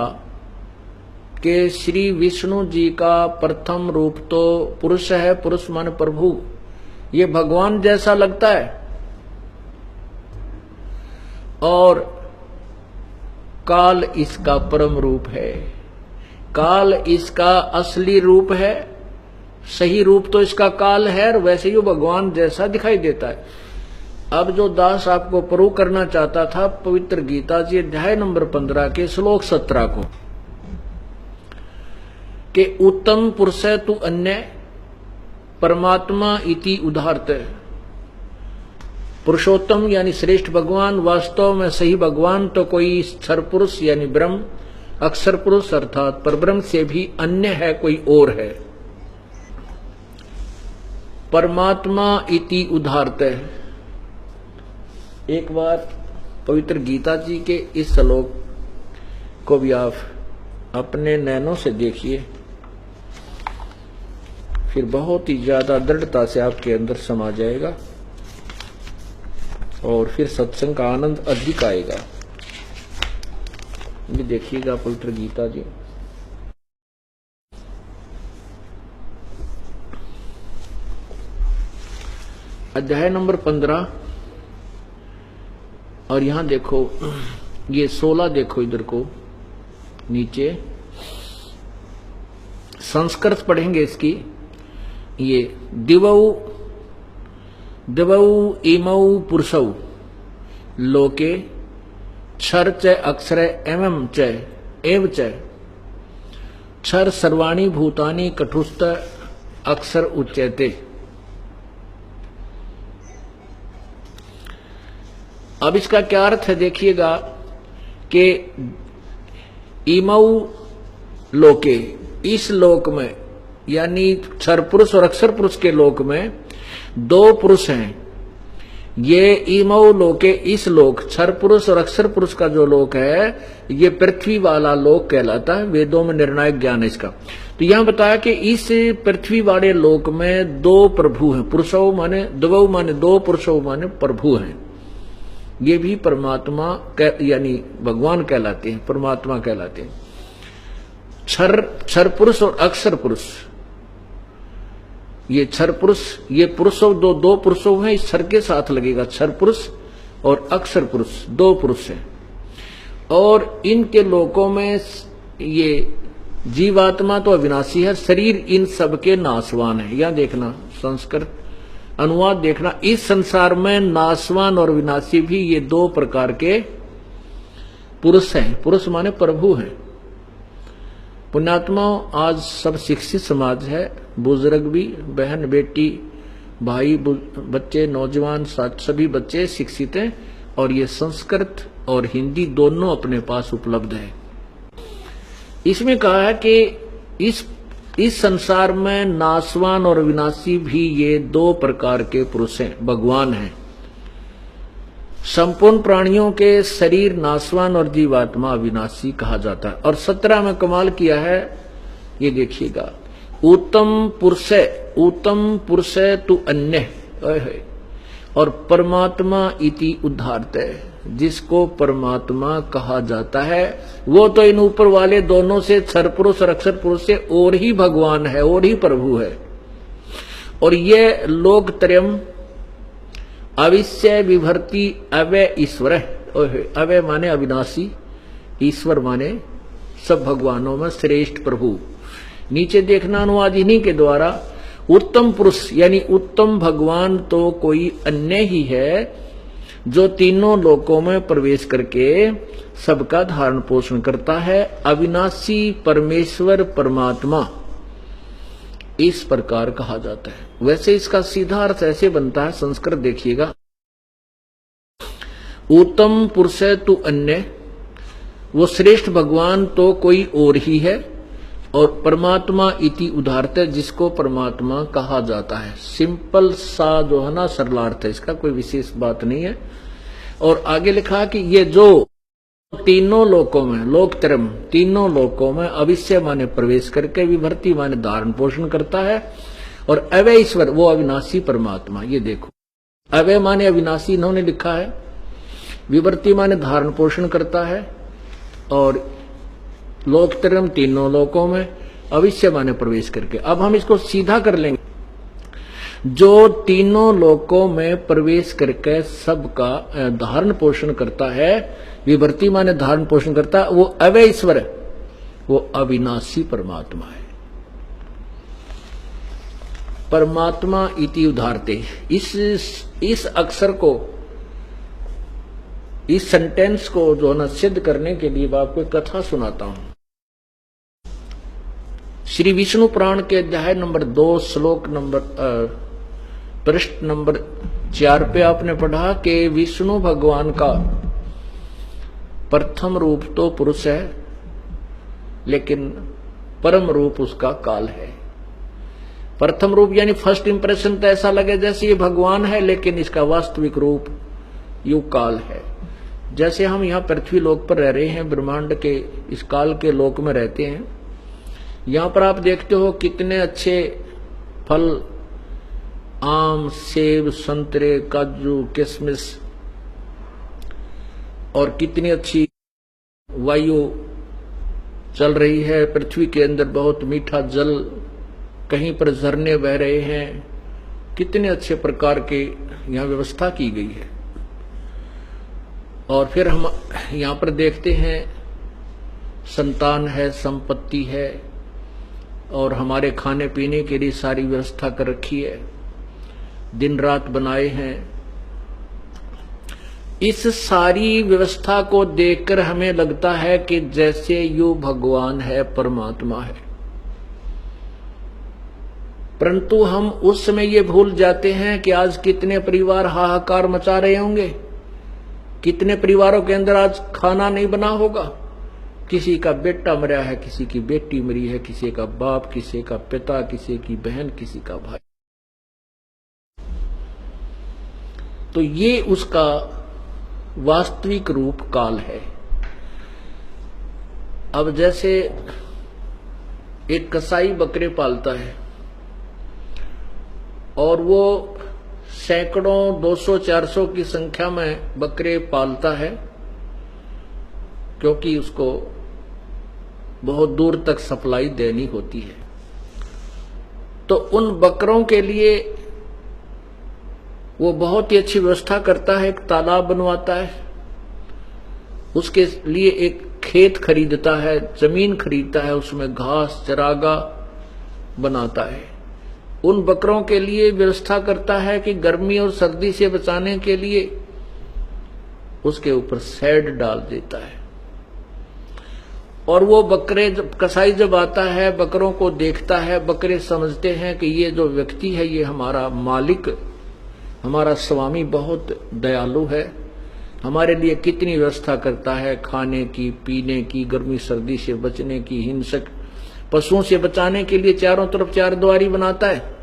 कि श्री विष्णु जी का प्रथम रूप तो पुरुष है। पुरुष माने प्रभु। ये भगवान जैसा लगता है और काल इसका परम रूप है। काल इसका असली रूप है। सही रूप तो इसका काल है और वैसे ही भगवान जैसा दिखाई देता है। अब जो दास आपको प्रूव करना चाहता था पवित्र गीता जी अध्याय नंबर 15 के श्लोक 17 को कि उत्तम पुरुष तु अन्य परमात्मा इति उदाहरत। पुरुषोत्तम यानी श्रेष्ठ भगवान, वास्तव में सही भगवान तो कोई क्षर पुरुष यानी ब्रह्म, अक्षर पुरुष अर्थात परब्रह्म से भी अन्य है, कोई और है। परमात्मा इति उदाहरत। एक बार पवित्र गीता जी के इस श्लोक को भी आप अपने नैनों से देखिए, फिर बहुत ही ज्यादा दृढ़ता से आपके अंदर समा जाएगा और फिर सत्संग का आनंद अधिक आएगा। ये देखिएगा पवित्र गीता जी अध्याय नंबर 15 और यहां देखो ये 16 देखो इधर को नीचे संस्कृत पढ़ेंगे इसकी। ये दिवौ इमौ पुरुषौ लोके क्षर च अक्षर एवं च क्षर सर्वाणि भूतानि कठुस्थ अक्षर उच्यते। अब इसका क्या अर्थ है देखिएगा कि इमौ लोके, इस लोक में यानी क्षर पुरुष और अक्षर पुरुष के लोक में दो पुरुष हैं। ये इमौ लोके, इस लोक क्षर पुरुष और अक्षर पुरुष का जो लोक है ये पृथ्वी वाला लोक कहलाता है। वेदों में निर्णायक ज्ञान है इसका। तो यहां बताया कि इस पृथ्वी वाले लोक में दो प्रभु हैं। पुरुषों माने द्वौ माने दो, पुरुषों माने प्रभु हैं। ये भी परमात्मा यानी भगवान कहलाते हैं, परमात्मा कहलाते हैं। क्षर पुरुष और अक्षर पुरुष, ये क्षर पुरुष, ये पुरुषों दो पुरुषों हैं, इस क्षर के साथ लगेगा। क्षर पुरुष और अक्षर पुरुष दो पुरुष हैं और इनके लोकों में ये जीवात्मा तो अविनाशी है, शरीर इन सबके नाशवान है। यहां देखना संस्कृत अनुवाद देखना, इस संसार में नाशवान और विनाशी भी ये दो प्रकार के पुरुष हैं। पुरुष माने प्रभु हैं। पुण्यात्मा आज सब शिक्षित समाज है, बुजुर्ग भी, बहन बेटी भाई बच्चे नौजवान सभी बच्चे शिक्षित हैं और ये संस्कृत और हिंदी दोनों अपने पास उपलब्ध है। इसमें कहा है कि इस संसार में नाशवान और विनाशी भी ये दो प्रकार के पुरुष हैं, भगवान हैं। संपूर्ण प्राणियों के शरीर नाशवान और जीवात्मा अविनाशी कहा जाता है। और 17 में कमाल किया है, ये देखिएगा, उत्तम पुरुष तु अन्य, और परमात्मा इति उद्धारते, जिसको परमात्मा कहा जाता है वो तो इन ऊपर वाले दोनों से क्षर पुरुष और अक्षर पुरुष से और ही भगवान है, और ही प्रभु है। और ये लोकत्रयम् अविश्य विभर्ति अव्यय ईश्वर, अव्यय माने अविनाशी, ईश्वर माने सब भगवानों में श्रेष्ठ प्रभु। नीचे देखना अनुवाद इन्हीं के द्वारा, उत्तम पुरुष यानी उत्तम भगवान तो कोई अन्य ही है जो तीनों लोकों में प्रवेश करके सबका धारण पोषण करता है, अविनाशी परमेश्वर परमात्मा इस प्रकार कहा जाता है। वैसे इसका सीधा अर्थ ऐसे बनता है, संस्कृत देखिएगा, उत्तम पुरुष तु अन्य, वो श्रेष्ठ भगवान तो कोई और ही है, और परमात्मा इति उदाहरत, जिसको परमात्मा कहा जाता है। सिंपल सा जो है ना सरलार्थ है, इसका कोई विशेष बात नहीं है। और आगे लिखा कि ये जो तीनों लोकों में, लोकत्रयम् तीनों लोकों में अविश्य माने प्रवेश करके, विभर्ति माने धारण पोषण करता है, और अव्यय ईश्वर वो अविनाशी परमात्मा। ये देखो, अव्यय माने अविनाशी इन्होंने लिखा है, विभर्ति माने धारण पोषण करता है, और लोकत्रयम् तीनों लोकों में, अविश्य माने प्रवेश करके। अब हम इसको सीधा कर लेंगे, जो तीनों लोकों में प्रवेश करके सबका धारण पोषण करता है, विभर्ति माने धारण पोषण करता है, वो अव्यय ईश्वर है, वो अविनाशी परमात्मा है। परमात्मा इति उदाहरते, इस अक्षर को, इस सेंटेंस को जो है सिद्ध करने के लिए मैं आपको एक कथा सुनाता हूं। श्री विष्णु पुराण के अध्याय नंबर 2 श्लोक नंबर पृष्ठ नंबर 4 पे आपने पढ़ा कि विष्णु भगवान का प्रथम रूप तो पुरुष है, लेकिन परम रूप उसका काल है। प्रथम रूप यानी फर्स्ट इंप्रेशन तो ऐसा लगे जैसे ये भगवान है, लेकिन इसका वास्तविक रूप युग काल है। जैसे हम यहाँ पृथ्वी लोक पर रह रहे हैं, ब्रह्मांड के इस काल के लोक में रहते हैं, यहाँ पर आप देखते हो कितने अच्छे फल, आम, सेब, संतरे, काजू, किशमिश, और कितनी अच्छी वायु चल रही है। पृथ्वी के अंदर बहुत मीठा जल, कहीं पर झरने बह रहे हैं, कितने अच्छे प्रकार के यहाँ व्यवस्था की गई है। और फिर हम यहाँ पर देखते हैं संतान है, संपत्ति है, और हमारे खाने पीने के लिए सारी व्यवस्था कर रखी है, दिन रात बनाए हैं। इस सारी व्यवस्था को देखकर हमें लगता है कि जैसे यू भगवान है, परमात्मा है, परंतु हम उस समय ये भूल जाते हैं कि आज कितने परिवार हाहाकार मचा रहे होंगे, कितने परिवारों के अंदर आज खाना नहीं बना होगा। किसी का बेटा मरा है, किसी की बेटी मरी है, किसी का बाप, किसी का पिता, किसी की बहन, किसी का भाई। तो ये उसका वास्तविक रूप काल है। अब जैसे एक कसाई बकरे पालता है और वो सैकड़ों 200-400 की संख्या में बकरे पालता है, क्योंकि उसको बहुत दूर तक सप्लाई देनी होती है। तो उन बकरों के लिए वो बहुत ही अच्छी व्यवस्था करता है, एक तालाब बनवाता है, उसके लिए एक खेत खरीदता है, जमीन खरीदता है, उसमें घास चरागाह बनाता है, उन बकरों के लिए व्यवस्था करता है कि गर्मी और सर्दी से बचाने के लिए उसके ऊपर शेड डाल देता है। और वो बकरे कसाई जब आता है, बकरों को देखता है, बकरे समझते हैं कि ये जो व्यक्ति है ये हमारा मालिक, हमारा स्वामी बहुत दयालु है, हमारे लिए कितनी व्यवस्था करता है, खाने की, पीने की, गर्मी सर्दी से बचने की, हिंसक पशुओं से बचाने के लिए चारों तरफ चारद्वारी बनाता है।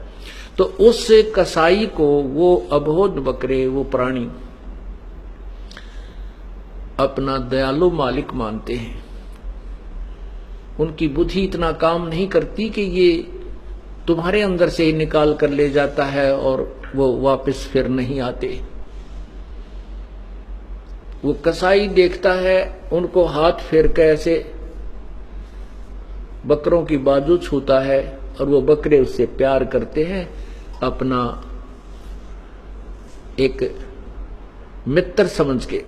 तो उस कसाई को वो अबोध बकरे, वो प्राणी अपना दयालु मालिक मानते हैं। उनकी बुद्धि इतना काम नहीं करती कि ये तुम्हारे अंदर से ही निकाल कर ले जाता है और वो वापस फिर नहीं आते। वो कसाई देखता है उनको हाथ फेर के ऐसे बकरों की बाजू छूता है और वो बकरे उससे प्यार करते हैं, अपना एक मित्र समझ के।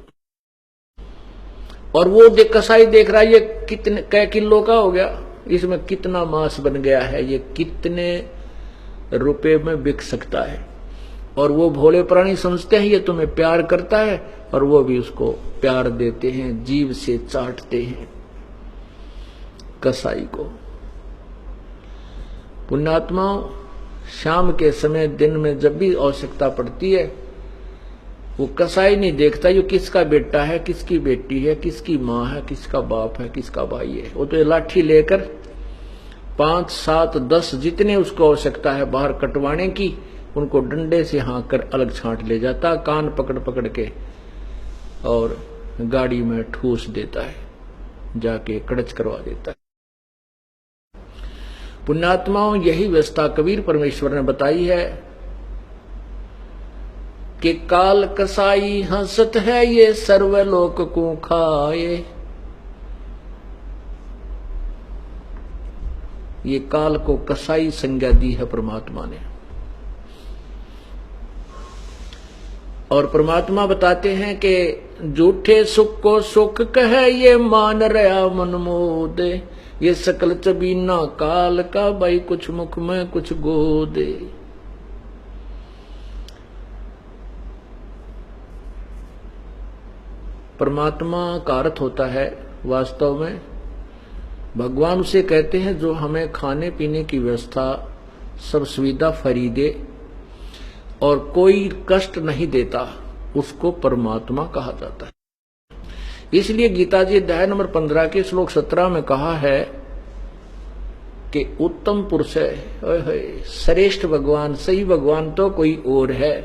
और वो कसाई देख रहा है ये कितने कै किलो का हो गया, इसमें कितना मांस बन गया है, ये कितने रुपए में बिक सकता है। और वो भोले प्राणी समझते हैं ये तुम्हें प्यार करता है और वो भी उसको प्यार देते हैं, जीभ से चाटते हैं कसाई को। पुण्यात्माओं, शाम के समय दिन में जब भी आवश्यकता पड़ती है, वो कसाई नहीं देखता ये किसका बेटा है, किसकी बेटी है, किसकी माँ है, किसका बाप है, किसका भाई है। वो तो ये लाठी लेकर 5, 7, 10 जितने उसको आवश्यकता है बाहर कटवाने की, उनको डंडे से हाँक कर अलग छांट ले जाता, कान पकड़ पकड़ के और गाड़ी में ठूस देता है, जाके कड़च करवा देता है। पुण्यात्माओं, यही व्यवस्था कबीर परमेश्वर ने बताई है कि काल कसाई हंसत है ये सर्वलोक को खाए। ये काल को कसाई संज्ञा दी है परमात्मा ने। और परमात्मा बताते हैं कि झूठे सुख को सुख कहे ये मान रहा मन मोदे, ये सकल चबीना काल का भाई कुछ मुख में कुछ गोदे। परमात्मा का अर्थ होता है वास्तव में भगवान उसे कहते हैं जो हमें खाने पीने की व्यवस्था सब सुविधा फ्री दे और कोई कष्ट नहीं देता, उसको परमात्मा कहा जाता है। इसलिए गीता जी अध्याय नंबर 15 के श्लोक 17 में कहा है कि उत्तम पुरुष है, श्रेष्ठ भगवान, सही भगवान तो कोई और है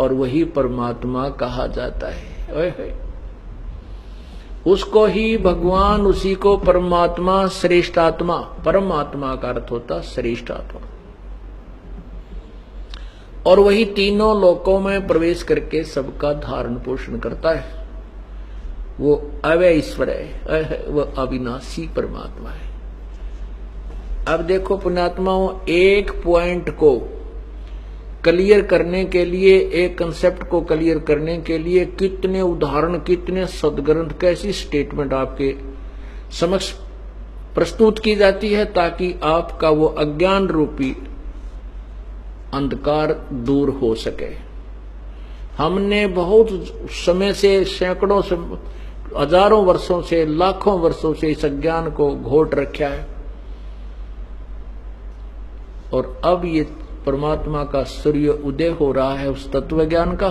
और वही परमात्मा कहा जाता है। उसको ही भगवान, उसी को परमात्मा, श्रेष्ठ आत्मा, परमात्मा का अर्थ होता श्रेष्ठ आत्मा। और वही तीनों लोकों में प्रवेश करके सबका धारण पोषण करता है। वो अव्यय ईश्वर है, वो अविनाशी परमात्मा है। अब देखो पुण्यात्माओं, एक पॉइंट को क्लियर करने के लिए, एक कंसेप्ट को क्लियर करने के लिए कितने उदाहरण, कितने सदग्रंथ, कैसी स्टेटमेंट आपके समक्ष प्रस्तुत की जाती है ताकि आपका वो अज्ञान रूपी अंधकार दूर हो सके। हमने बहुत समय से, सैकड़ों से, हजारों वर्षों से, लाखों वर्षों से इस अज्ञान को घोट रखा है और अब ये परमात्मा का सूर्य उदय हो रहा है उस तत्व ज्ञान का।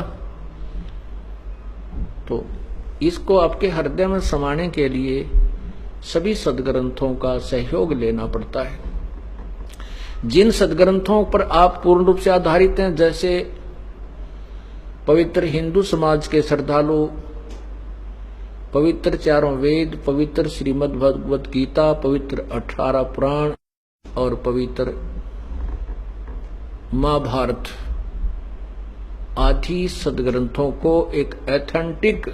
तो इसको आपके हृदय में समाने के लिए सभी सदग्रंथों का सहयोग लेना पड़ता है। जिन सदग्रंथों पर आप पूर्ण रूप से आधारित हैं, जैसे पवित्र हिंदू समाज के श्रद्धालु पवित्र चारों वेद, पवित्र श्रीमद् भगवत गीता, पवित्र 18 पुराण और पवित्र महाभारत आदि सदग्रंथों को एक एथेंटिक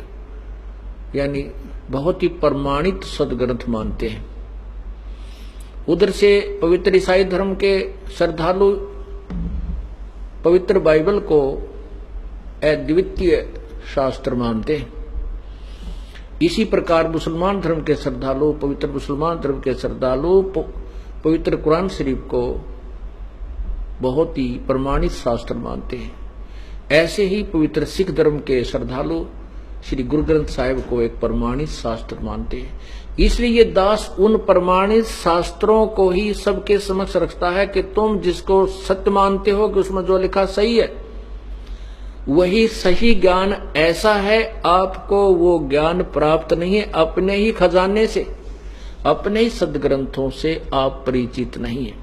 यानी बहुत ही प्रमाणित सदग्रंथ मानते हैं। उधर से पवित्र ईसाई धर्म के श्रद्धालु पवित्र बाइबल को अद्वितीय शास्त्र मानते हैं। इसी प्रकार मुसलमान धर्म के श्रद्धालु, पवित्र मुसलमान धर्म के श्रद्धालु पवित्र कुरान शरीफ को बहुत ही प्रमाणित शास्त्र मानते हैं। ऐसे ही पवित्र सिख धर्म के श्रद्धालु श्री गुरु ग्रंथ साहिब को एक प्रमाणित शास्त्र मानते हैं। इसलिए ये दास उन प्रमाणित शास्त्रों को ही सबके समक्ष रखता है कि तुम जिसको सत्य मानते हो कि उसमें जो लिखा सही है, वही सही ज्ञान ऐसा है, आपको वो ज्ञान प्राप्त नहीं है अपने ही खजाने से, अपने ही सदग्रंथों से आप परिचित नहीं है।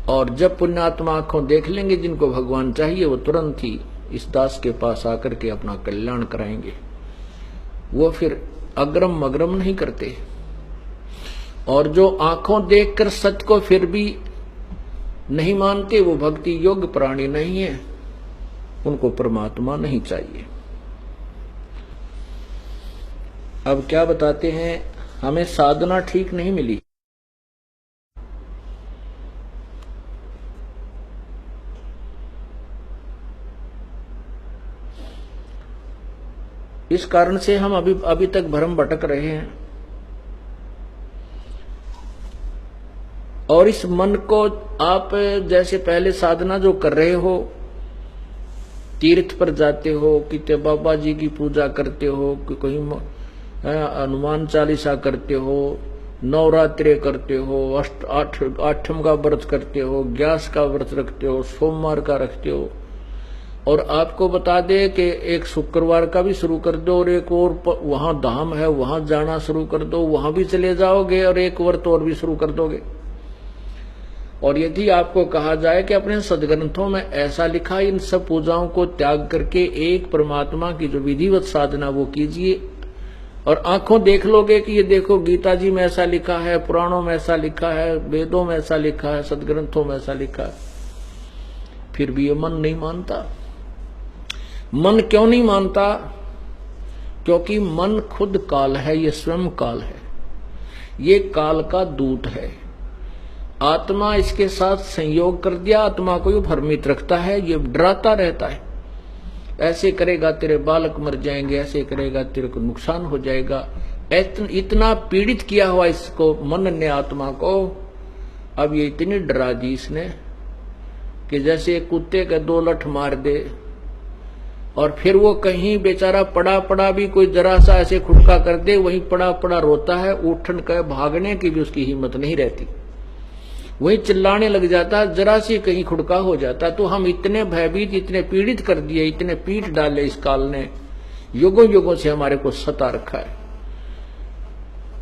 और जब पुण्यात्मा आंखों देख लेंगे जिनको भगवान चाहिए, वो तुरंत ही इस दास के पास आकर के अपना कल्याण कराएंगे। वो फिर अग्रम मग्रम नहीं करते, और जो आंखों देखकर सत्य को फिर भी नहीं मानते, वो भक्ति योग्य प्राणी नहीं है, उनको परमात्मा नहीं चाहिए। अब क्या बताते हैं, हमें साधना ठीक नहीं मिली। इस कारण से हम अभी तक भ्रम भटक रहे हैं, और इस मन को आप जैसे पहले साधना जो कर रहे हो, तीर्थ पर जाते हो, कितने बाबा जी की पूजा करते हो, कहीं हनुमान चालीसा करते हो, नवरात्रे करते हो, आठम का व्रत करते हो, ग्यास का व्रत रखते हो, सोमवार का रखते हो, और आपको बता दे कि एक शुक्रवार का भी शुरू कर दो, और एक और वहां धाम है वहां जाना शुरू कर दो, वहां भी चले जाओगे, और एक व्रत और भी शुरू कर दोगे। और यदि आपको कहा जाए कि अपने सदग्रंथों में ऐसा लिखा, इन सब पूजाओं को त्याग करके एक परमात्मा की जो विधिवत साधना वो कीजिए, और आंखों देख लोगे कि ये देखो गीता जी में ऐसा लिखा है, पुराणों में ऐसा लिखा है, वेदों में ऐसा लिखा है, सदग्रंथों में ऐसा लिखा है, फिर भी ये मन नहीं मानता। मन क्यों नहीं मानता? क्योंकि मन खुद काल है, ये स्वयं काल है, ये काल का दूत है। आत्मा इसके साथ संयोग कर दिया, आत्मा को ये भ्रमित रखता है, ये डराता रहता है, ऐसे करेगा तेरे बालक मर जाएंगे, ऐसे करेगा तेरे को नुकसान हो जाएगा। इतना पीड़ित किया हुआ इसको मन ने, आत्मा को, अब ये इतनी डरा दी इसने कि जैसे कुत्ते का 2 लठ मार दे, और फिर वो कहीं बेचारा पड़ा पड़ा भी कोई जरा सा ऐसे खुटका कर दे, वहीं पड़ा पड़ा रोता है, उठन के भागने की भी उसकी हिम्मत नहीं रहती, वही चिल्लाने लग जाता, जरा सी कहीं खुड़का हो जाता। तो हम इतने भयभीत, इतने पीड़ित कर दिए, इतने पीट डाले इस काल ने, युगों युगों से हमारे को सता रखा है,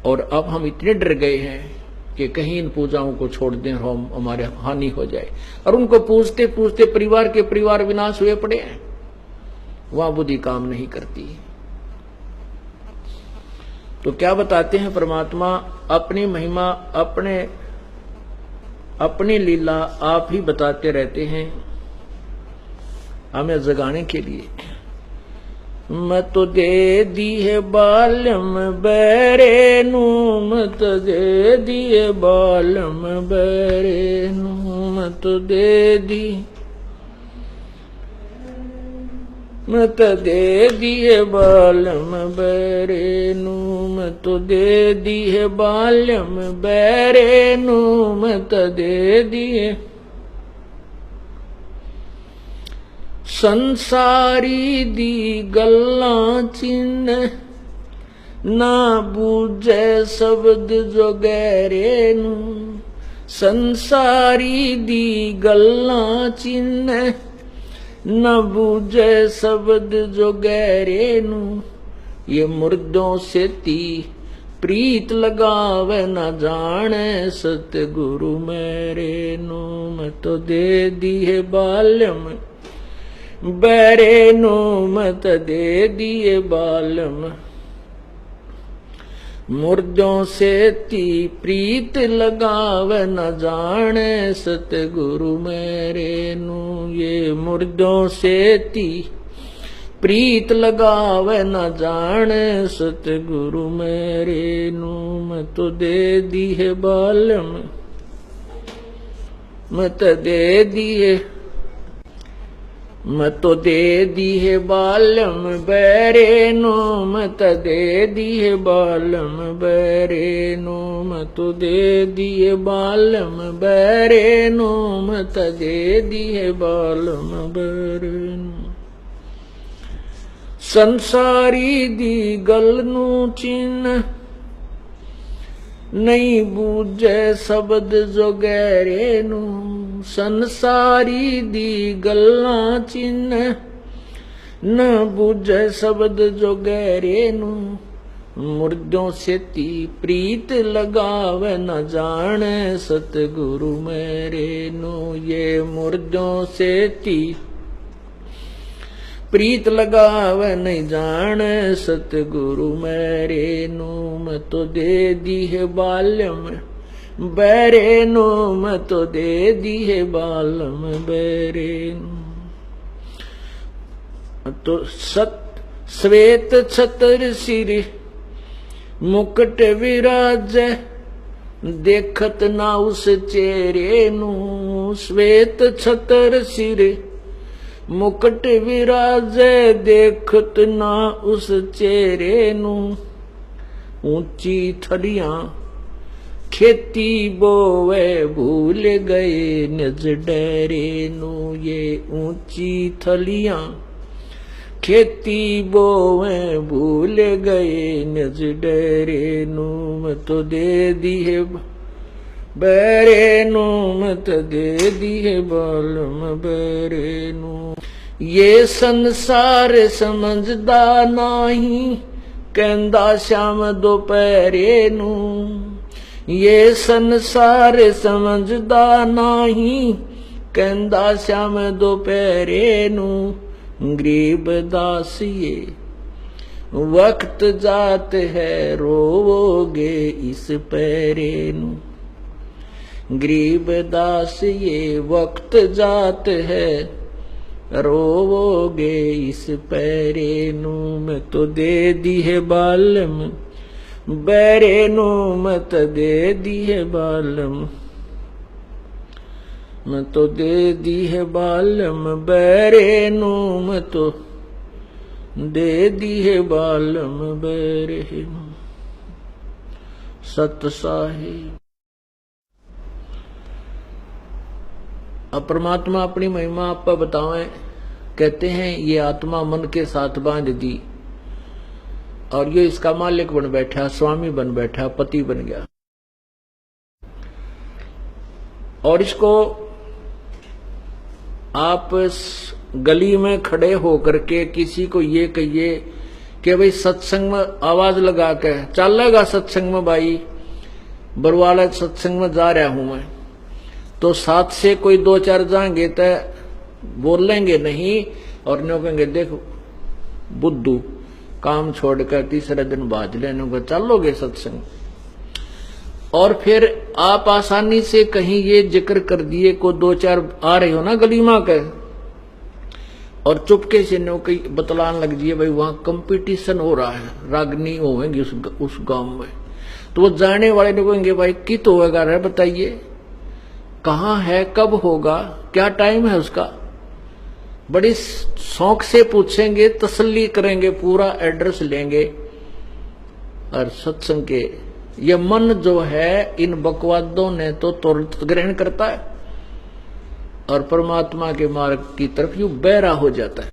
और अब हम इतने डर गए हैं कि कहीं इन पूजाओं को छोड़ दें और हम हमारे हानि हो जाए। और उनको पूछते पूछते परिवार विनाश हुए पड़े हैं, वहां बुद्धि काम नहीं करती। तो क्या बताते हैं परमात्मा, अपनी महिमा, अपनी लीला आप ही बताते रहते हैं हमें जगाने के लिए। मत दे दी है बालम बैरे नू, मत दे दिए बालम बैरे नू, मत दे दी, मत दे दिए बालम बैरे नू, मत दे दिए बालम बैरे नू, मत दे दिए। संसारी दी गल्लां चिन्ह, ना बूझे शब्द जो गहरे नू, संसारी दी गल्लां चिन्ह, न बूझे शब्द जो गहरे नू, ये मुर्दों से ती प्रीत लगावे न जाने, सतगुरु मेरे नू, मत दे दिए बालम बैरे नू, मत दे दिए बालम, मुर्दों से ती प्रीत लगावे न जाने, सतगुरु मेरे नू, ये मुर्दों से ती प्रीत लगावे न जाने, सतगुरु मेरे नू, मत दे दिए बालम, मत दे दिए, मत दे दिए बालम बैरे नू, मत दे दिए बालम बैरे नू, मत दे दिए बालम बैरे नू, मत दे दिए बालम बैरे नू। संसारी दी गल नू चिन्ह, नहीं बूझे शब्द जो गहरे नू, संसारी दी गल्लां चिन्ह, न बूझे शब्द जो गहरे नू, मुर्दों से ती प्रीत लगावे न जाने, सतगुरु मेरे नू, ये मुर्दों से ती प्रीत लगावे नहीं जान, सतगुरु मेरे नो मैं तो दे दी है बाल्यम बैरे नो, मैं तो दे दी है बालम बैरे नो। तो श्वेत छतर सिर मुकुट विराज, देखत ना उस चेहरे नु, श्वेत छतर सिर मुकुट विराज, देखत ना उस चेहरे नु। ऊंची थलियां खेती बोवे भूल गए निज डेरे नु, ये ऊंची थलियां खेती बोवे भूल गए निज डेरे नु, मैं तो दे दी है बैरे नु, मैं तो दे दी है बालम बैरे नु। ये संसार समझदा नहीं, कहंदा श्याम दोपहरे नु, ये संसार समझदा नहीं, कहंदा श्याम दोपहरे नु। गरीब दासिये वक्त जात है, रोवोगे इस पैरे नु, गरीब दासिये वक्त जात है, रोवोगे इस पैरे नु, मैं तो दे दी है बालम बैरे नु, मैं तो दे दी है बालम, मैं तो दे दी है बालम बैरे नु, मैं तो दे दी है बालम बैरे नु। सत साहिब। अब परमात्मा अपनी महिमा आप पर बतावें, कहते हैं ये आत्मा मन के साथ बांध दी और ये इसका मालिक बन बैठा, स्वामी बन बैठा, पति बन गया। और इसको आप गली में खड़े होकर के किसी को ये कहिए कि भाई सत्संग में आवाज लगा के चलेगा, सत्संग में भाई बरवाला सत्संग में जा रहा हूं मैं, तो साथ से कोई दो चार जाएंगे तो बोलेंगे नहीं और न्यों कहेंगे देखो बुद्धू काम छोड़कर तीसरे दिन बाज लेने को चलोगे सत्संग। और फिर आप आसानी से कहीं ये जिक्र कर दिए को दो चार आ रहे हो ना गलीमा के, और चुपके से नो कहीं बतलान लग जाइए भाई वहां कंपटीशन हो रहा है, रागनी होंगी उस गांव में, तो वो जाने वाले लोग कहेंगे भाई कित होगा रे बताइए, कहाँ है, कब होगा, क्या टाइम है उसका, बड़ी शौक से पूछेंगे, तसल्ली करेंगे, पूरा एड्रेस लेंगे। और सत्संग के ये मन जो है इन बकवादों ने तो तुरंत ग्रहण करता है और परमात्मा के मार्ग की तरफ यूं बहरा हो जाता है।